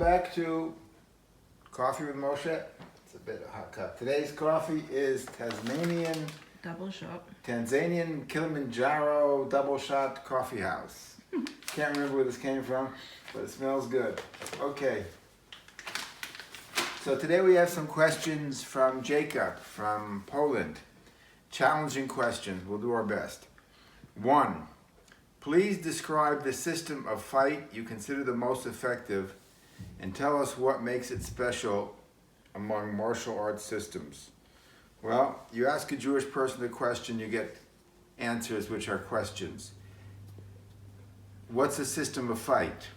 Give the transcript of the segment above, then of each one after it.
back to Coffee with Moshe. It's a bit of a hot cup. Today's coffee is Tanzanian Kilimanjaro double shot coffee house. Can't remember where this came from, but it smells good. Okay. So today we have some questions from Jacob from Poland. Challenging questions. We'll do our best. 1. Please describe the system of fight you consider the most effective and tell us what makes it special among martial arts systems. Well, you ask a Jewish person a question, you get answers which are questions. What's a system of fight?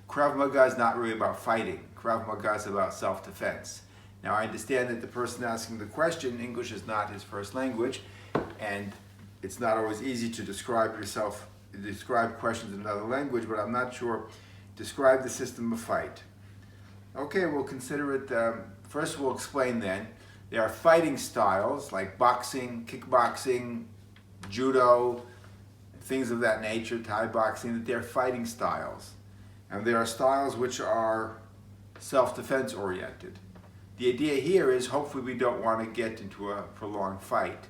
Krav Maga is not really about fighting. Krav Maga is about self-defense. Now I understand that the person asking the question, English is not his first language, and it's not always easy to describe questions in another language, but I'm not sure. Describe the system of fight. Okay, we'll consider it. First we'll explain then. There are fighting styles like boxing, kickboxing, judo, things of that nature, Thai boxing, that they're fighting styles. And there are styles which are self-defense oriented. The idea here is hopefully we don't want to get into a prolonged fight.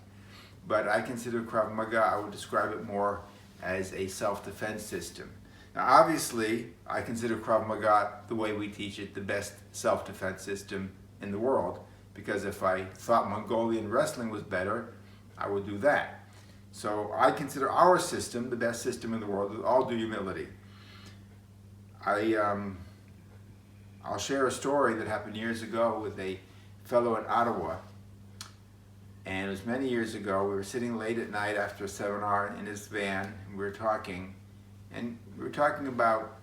But I consider Krav Maga, I would describe it more as a self-defense system. Now obviously, I consider Krav Maga, the way we teach it, the best self-defense system in the world. Because if I thought Mongolian wrestling was better, I would do that. So I consider our system the best system in the world, with all due humility. I'll share a story that happened years ago with a fellow in Ottawa. And it was many years ago. We were sitting late at night after a seminar in his van, and we were talking. And we were talking about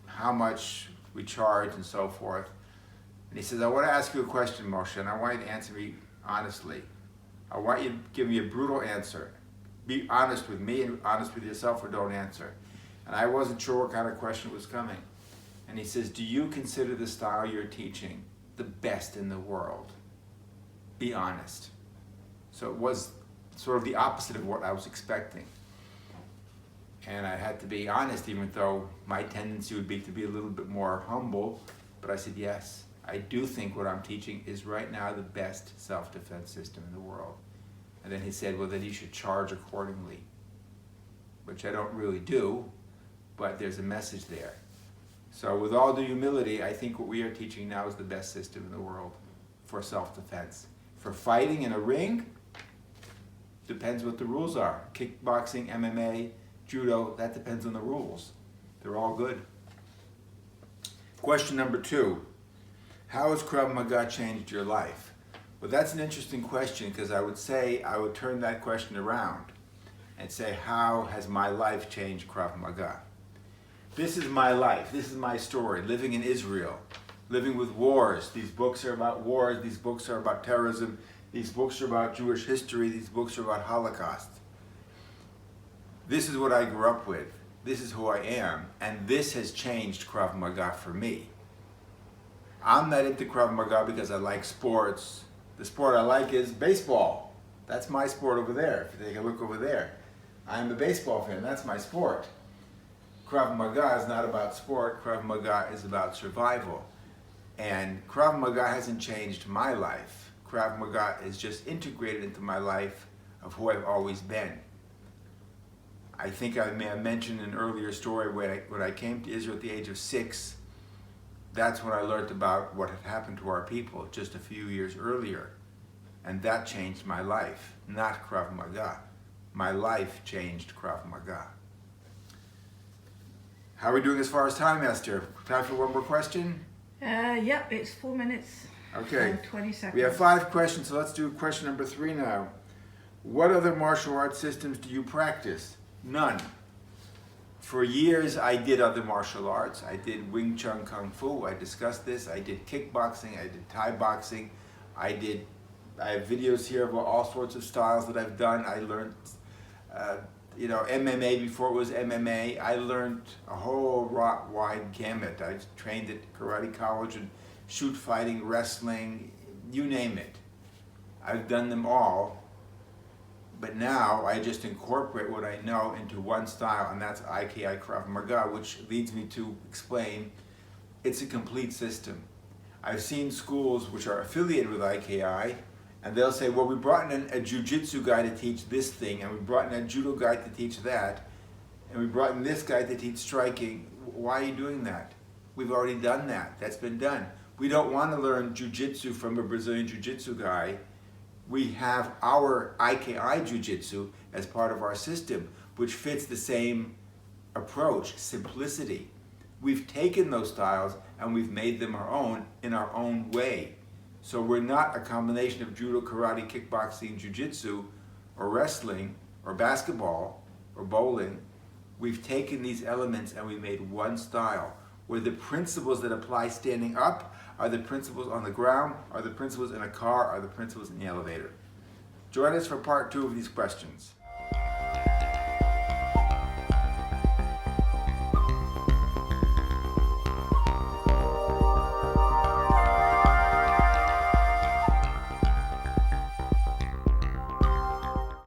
how much we charge and so forth. And he says, I want to ask you a question, Moshe, and I want you to answer me honestly. I want you to give me a brutal answer. Be honest with me and honest with yourself, or don't answer. And I wasn't sure what kind of question was coming. And he says, do you consider the style you're teaching the best in the world? Be honest. So it was sort of the opposite of what I was expecting. And I had to be honest, even though my tendency would be to be a little bit more humble. But I said, yes, I do think what I'm teaching is right now the best self-defense system in the world. And then he said, well, then you should charge accordingly, which I don't really do, but there's a message there. So with all due humility, I think what we are teaching now is the best system in the world for self-defense. For fighting in a ring, depends what the rules are. Kickboxing, MMA, judo, that depends on the rules. They're all good. Question number 2. How has Krav Maga changed your life? Well, that's an interesting question, because I would turn that question around and say, how has my life changed Krav Maga? This is my life. This is my story. Living in Israel, living with wars. These books are about wars. These books are about terrorism. These books are about Jewish history. These books are about Holocaust. This is what I grew up with. This is who I am. And this has changed Krav Maga for me. I'm not into Krav Maga because I like sports. The sport I like is baseball. That's my sport over there. If you take a look over there, I'm a baseball fan. That's my sport. Krav Maga is not about sport. Krav Maga is about survival. And Krav Maga hasn't changed my life. Krav Maga is just integrated into my life of who I've always been. I think I may have mentioned in an earlier story when I came to Israel at the age of 6, that's when I learned about what had happened to our people just a few years earlier. And that changed my life, not Krav Maga. My life changed Krav Maga. How are we doing as far as time, Esther? Time for one more question? Yep, it's 4 minutes. Okay. And 20 seconds. We have 5 questions, so let's do question number 3 now. What other martial arts systems do you practice? None. For years, I did other martial arts. I did Wing Chun Kung Fu. I discussed this. I did kickboxing. I did Thai boxing. I have videos here of all sorts of styles that I've done. I learned MMA before it was MMA. I learned a whole wide gamut. I trained at karate college and shoot fighting, wrestling, you name it. I've done them all. But now I just incorporate what I know into one style, and that's IKI Krav Maga, which leads me to explain it's a complete system. I've seen schools which are affiliated with IKI, and they'll say, well, we brought in a Ju-Jitsu guy to teach this thing, and we brought in a Judo guy to teach that, and we brought in this guy to teach striking. Why are you doing that? We've already done that. That's been done. We don't want to learn Ju-Jitsu from a Brazilian Jiu-Jitsu guy. We have our IKI Jiu-Jitsu as part of our system, which fits the same approach, simplicity. We've taken those styles and we've made them our own in our own way. So we're not a combination of judo, karate, kickboxing, jiu-jitsu, or wrestling, or basketball, or bowling. We've taken these elements and we made one style, where the principles that apply standing up are the principles on the ground, are the principles in a car, are the principles in the elevator. Join us for part 2 of these questions.